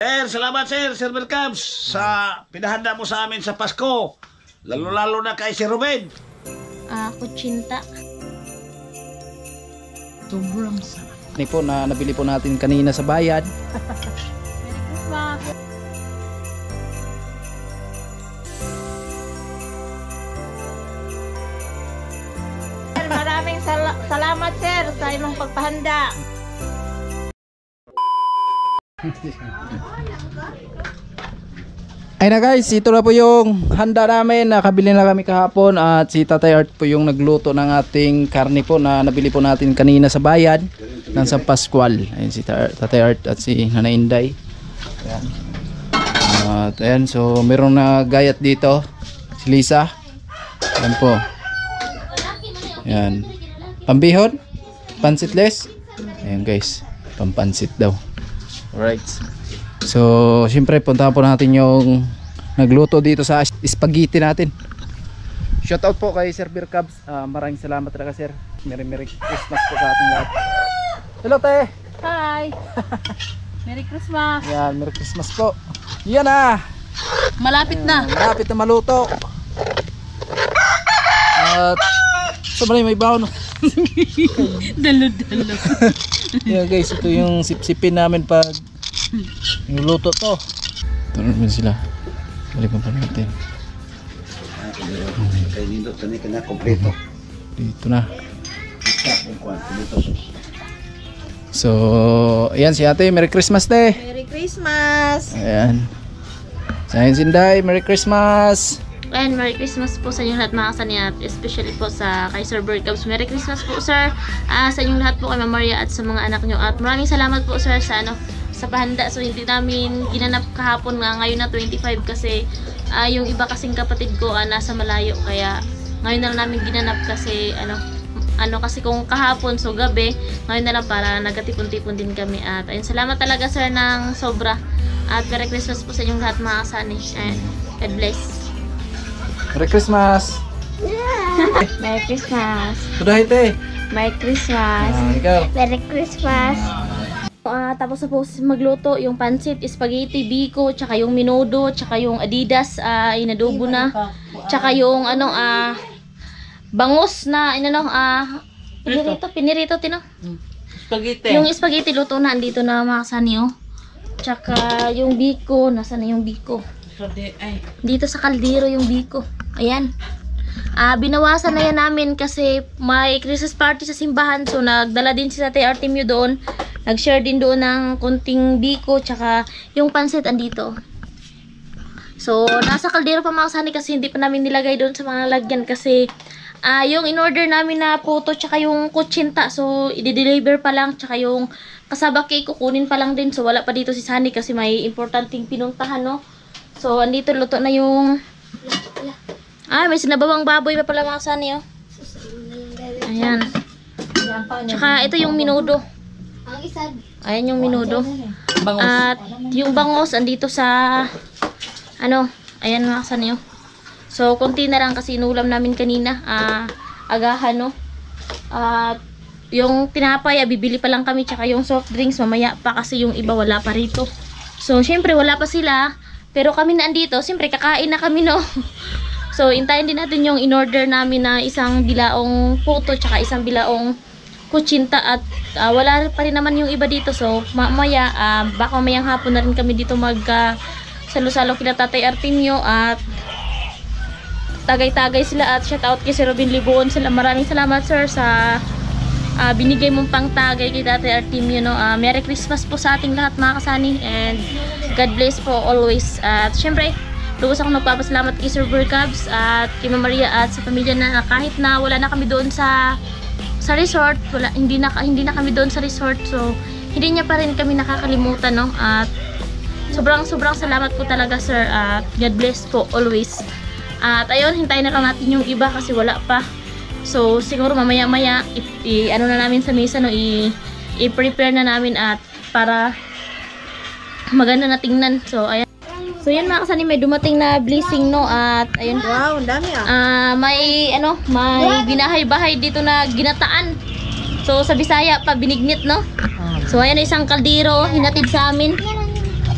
Sir, salamat Sir Berkabs sa pinahanda mo sa amin sa Pasko. Lalo-lalo na kay Sir Ruben. Kutsinta. Sobrang sarap. Ini po na nabili po natin kanina sa bayan. Maraming salamat sir sa inyong pagpahanda. Ay na guys, ito na po yung handa namin. Nakabili na kami kahapon at si Tatay Art po yung nagluto ng ating karne po na nabili po natin kanina sa bayan ng San Pascual. Ayun si Tatay Art at si Nanay Inday. Ayan. At ayan, so meron na gayat dito si Lisa. Ayan po. Ayan. Pambihon? Pansitless? Ayan guys, pampansit daw. Alright. So, siyempre puntahan po natin yung nagluto dito sa spaghetti natin. Shoutout po kay Sir Berkabs. Maraming salamat talaga sir. Merry Christmas po sa ating lahat. Hello te! Hi! Merry Christmas! Yan, Merry Christmas po. Yan na! Malapit na! Malapit na maluto. At sa balay may baon. Dalo-dalo. Yan guys, ito yung sipsipin namin pag niluto to. Ito naman sila. Balikan pa natin. Kay nindot tani kana kompleto. Dito na. So, ayan si ate. Merry Christmas te. Merry Christmas! Ayan. Sa ayan Sinday. Merry Christmas. And Merry Christmas po sa inyong lahat mga kasani at especially po sa kay Sir Berkabs. Merry Christmas po sir sa inyong lahat po kay Ma'am Maria at sa mga anak nyo. At maraming salamat po sir sa sa pahanda. So hindi namin ginanap kahapon nga ngayon na 25 kasi yung iba kasing kapatid ko nasa malayo kaya ngayon na lang namin ginanap kasi kasi kung kahapon so gabi ngayon na lang para nagatipon-tipon din kami. At ayun, salamat talaga sir ng sobra at Merry Christmas po sa inyong lahat mga kasani and God bless. Merry Christmas. Merry Christmas. Tudahay te. Merry Christmas. Ikaw. Merry Christmas. Tapos na po magluto yung pansit, spaghetti, biko, tsaka yung minudo, tsaka yung Adidas, inadobo na. Tsaka yung bangus na pinirito tino. Spaghetti. Yung spaghetti luto na andito na mga kasani oh. Tsaka yung biko, nasa na yung biko? Dito sa kaldero yung biko. Ayan. Binawasan na yan namin kasi may Christmas party sa simbahan. So nagdala din si Tatay Artemio doon. Nag-share din doon ng konting biko. Tsaka yung pansit andito. So nasa kaldero pa mga kasani kasi hindi pa namin nilagay doon sa mga lagyan. Kasi yung in-order namin na puto tsaka yung kutsinta. So i-deliver pa lang. Tsaka yung kasaba cake kukunin pa lang din. So wala pa dito si Sunny kasi may importanteng pinuntahan no. So andito luto na yung may sinabawang baboy pa pala mga kasani oh. Ayan. Tsaka ito yung minudo. Ayan yung minudo. At yung bangos andito sa ayan mga kasani oh. So konti na lang kasi inulam namin kanina agahan no. At yung tinapay bibili pa lang kami tsaka yung soft drinks mamaya pa kasi yung iba wala pa rito. So syempre wala pa sila pero kami na andito, syempre kakain na kami no. So, intayin din natin yung in-order namin na isang bilaong puto tsaka isang bilaong kutsinta at wala pa rin naman yung iba dito. So, mamaya, baka mamayang hapon na rin kami dito salo-salo kila Tatay Artemio at tagay-tagay sila at shoutout kay Sir Robin Libuon sila. Maraming salamat sir sa binigay mong pangtagay kay Tatay Artemio no. Merry Christmas po sa ating lahat mga kasani and God bless po always. At syempre, lubos ako nagpapasalamat kay Sir Berkabs at kay Ma'am Maria at sa pamilya na kahit na wala na kami doon sa resort, hindi na kami doon sa resort. So, hindi niya pa rin kami nakakalimutan no. At sobrang salamat po talaga sir at God bless po always. At ayun, hintayin na lang natin yung iba kasi wala pa. So, siguro mamaya-maya na namin sa mesa no, i-prepare na namin at para maganda na tingnan. So, ayan. So yun mga kasani, may dumating na blessing no at ayun. Wow, ang dami may binahay-bahay dito na ginataan. So sa Bisaya pa binignit no. So ayan isang kaldero hinatid sa amin.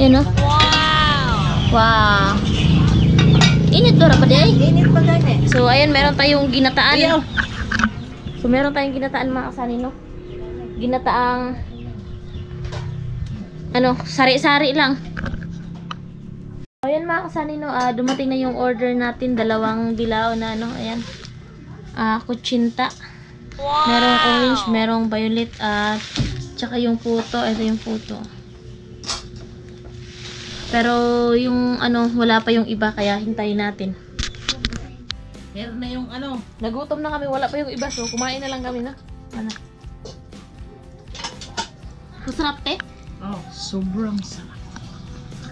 Yan o. Wow! Init ba pa di? Init pa gani. So, ayan, meron tayong ginataan. So, meron tayong ginataan mga kasani, no? Ginataang ano, sari-sari lang. So, ayan mga kasani, no? Dumating na yung order natin. 2 dilaw na, ano, ayan. Kutsinta. Merong orange, merong violet, at tsaka yung puto. Ito yung puto. Pero yung ano, wala pa yung iba, kaya hintayin natin. Meron na yung ano. Nagutom na kami, wala pa yung iba, so kumain na lang kami na. Ano? Masarap, te? Oh, sobrang sarap.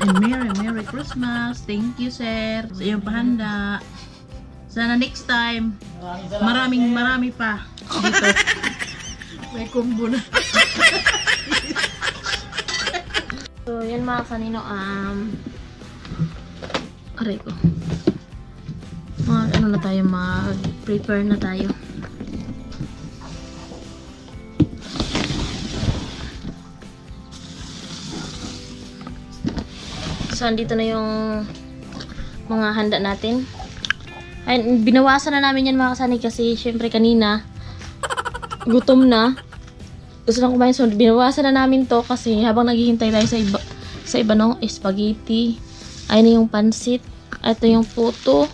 And Merry Christmas. Thank you, sir, sa iyong pahanda. Sana next time, marami pa dito. May combo na. So, yan mga kanino, aray ko. Ano na tayo, mag-prepare na tayo. So, andito na yung mga handa natin. Ay, binawasan na namin yan mga kasani kasi syempre kanina gutom na. Gusto na kumain, so binawasan na namin to kasi habang naghihintay tayo sa iba no, spaghetti. Ayun na yung pansit. Ito yung puto.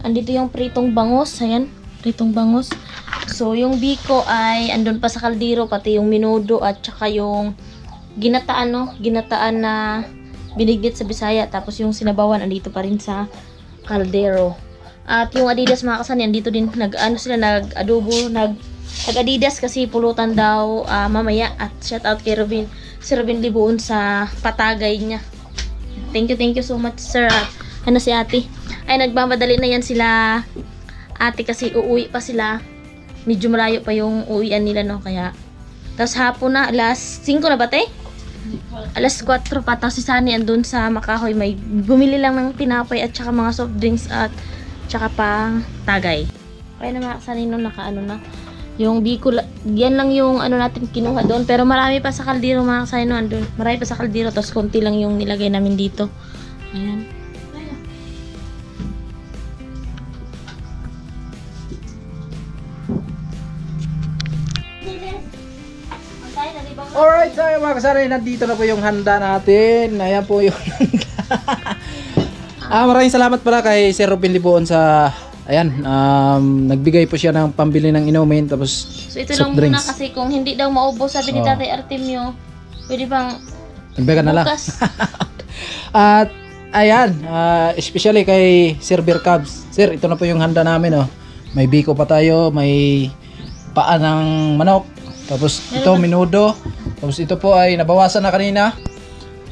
Andito yung pritong bangus. Ayan, pritong bangus. So, yung biko ay andun pa sa kaldero, pati yung minudo at saka yung ginataan, no? Ginataan na binignit sa Bisaya. Tapos yung sinabawan andito pa rin sa kaldero. At yung Adidas mga kasani, andito din nag-adobo, nag-Adidas kasi pulutan daw mamaya. At shout out kay Robin, si Robin Libuon sa patagay niya. Thank you so much, sir. At ano si ate? Ay, nagmamadali na yan sila ate kasi uuwi pa sila. Medyo malayo pa yung uwian nila, no? Kaya, tapos hapon na, alas 5 na ba, te? Alas 4 pa. Tapos si Sunny andun sa Makahoy. May bumili lang ng tinapay at saka mga soft drinks at saka pang tagay. Kaya na mga Sunny nung nakaano na. Yung biko, yan lang yung ano natin kinuha doon. Pero marami pa sa kaldero mga Sunny no, andun. Marami pa sa kaldero. Tapos konti lang yung nilagay namin dito. Ayan. Alright, so mga kasari, nandito na po yung handa natin. Ayan po yung handa. Maraming salamat pala kay Sir Robin Libuon sa, ayan, nagbigay po siya ng pambili ng inumin, tapos so ito lang muna kasi kung hindi daw maubos, sabi ni Tatay Artemio, pwede bang nagbaga na lang. bukas. At ayan, especially kay Sir Beer Cubs. Sir, ito na po yung handa namin, oh. May biko pa tayo, may paa ng manok, tapos ito minudo, tapos ito po ay nabawasan na kanina.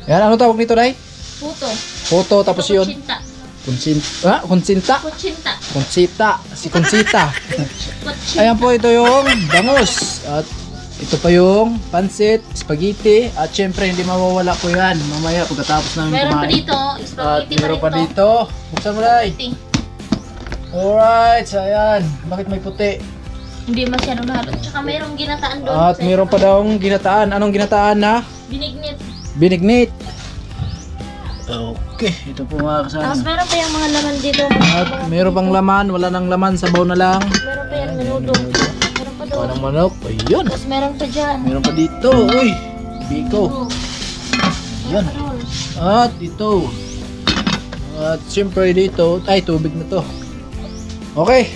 Ayan, ano tawag nito, Day? Puto. Puto, tapos yun Kutsinta. Kutsinta. Kutsinta. Konsita, si Konsita. Kutsinta. Ayan po, ito yung bangus. At ito pa yung pansit, spaghetti. At syempre, hindi mawawala po yan mamaya pagkatapos namin Meron pa kumain. dito, At spaghetti meron pa rin to. dito. Buksan mo, Day. Spaghetti. Alright, so ayan. Bakit may puti? Hindi masyadong nahalot. Tsaka mayroong ginataan doon. At meron pa daw ginataan. Anong ginataan na? Binignit. Binignit. Okay, ito po mga Tapos kasama. meron pa yung mga laman dito. At meron pang laman, wala nang laman, sabaw na lang. Meron pa yung menudo. Meron pa doon. Walang manok, ayun. Tapos meron pa dyan. Meron pa dito, uy. Biko. Yan. At ito. At siyempre dito, ay tubig na to. Okay.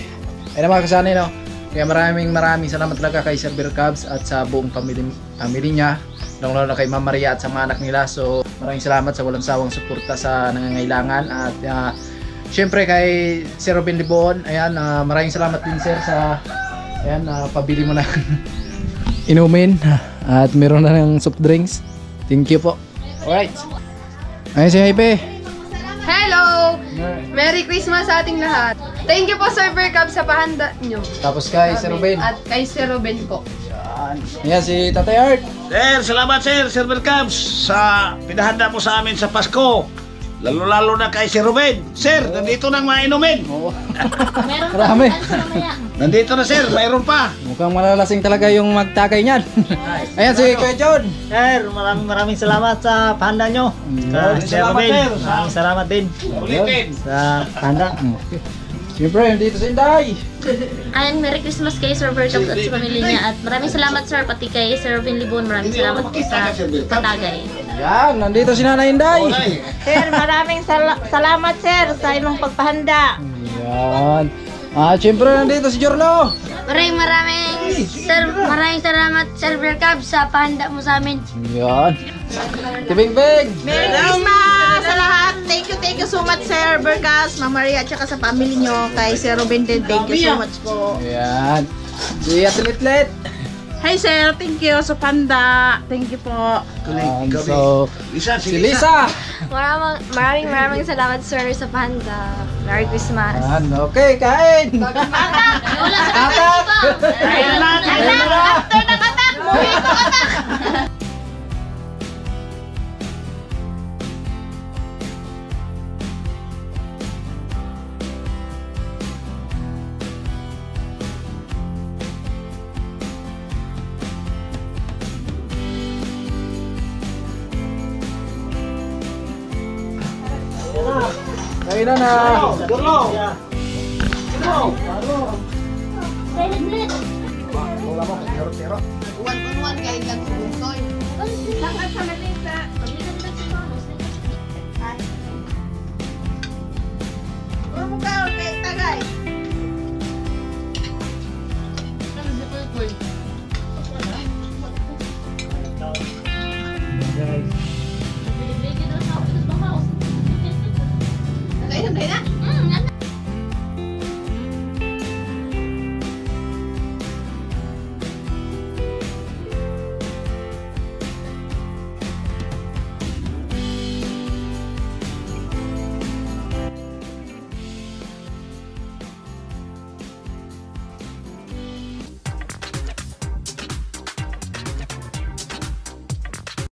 Ayun mga kasanay, no? Kaya maraming salamat talaga kay Sir Beer Cubs at sa buong family niya. Lalo na kay Ma'am Maria at sa mga anak nila. So maraming salamat sa walang sawang suporta sa nangangailangan. At syempre kay Sir Robin Libuon, ayan, maraming salamat din sir sa ayan, pabili mo na inumin at meron na ng soft drinks. Thank you po. Alright. Ayun si Hype. Hello! Merry Christmas sa ating lahat. Thank you po Sir Beer Cubs sa pahanda nyo. Tapos kay Sir Robin. At kay Sir Robin po. Ayan si Tatay Art. Sir, salamat sir, Sir Beer Cubs, sa pinahanda mo sa amin sa Pasko. Lalo-lalo na kay si Ruben. Sir, nandito nang mga inumin. Oo. Meron pa. Marami. Ano mamaya? Nandito na sir, mayroon pa. Mukhang malalasing talaga yung magtakay niyan. Ayan si Kuya John. Sir, maraming salamat sa panda nyo. Sa Sir Salamat, Robin. sir. Maraming salamat din Ulitin. sa panda. Siyempre, dito si Inday. Ayan, Merry Christmas kay Sir Bertop at sa pamilya niya. At maraming salamat sir, pati kay Sir Robin Libon. Maraming salamat po sa patagay. Yan, nandito si Nanay Inday. Sir, maraming salamat sir sa inyong pagpahanda. Yan. At siyempre, nandito si Jorlo. Maraming salamat Sir Berkab sa pahanda mo sa amin. Yan. Tibing Big. Merry Christmas sa lahat. Thank you so much Sir Berkas, Ma'am Maria at saka sa family nyo. Kay Sir Ruben din, thank you so much po. Yan. Si Atletlet. Hi Sir, thank you sa panda. Thank you po. So, Lisa, si Lisa. Maraming salamat sir sa pahanda. Merry Christmas. Yan, okay, kain. Wala sa Katak. After ng attack, movie ito attack. Kain na na. Silent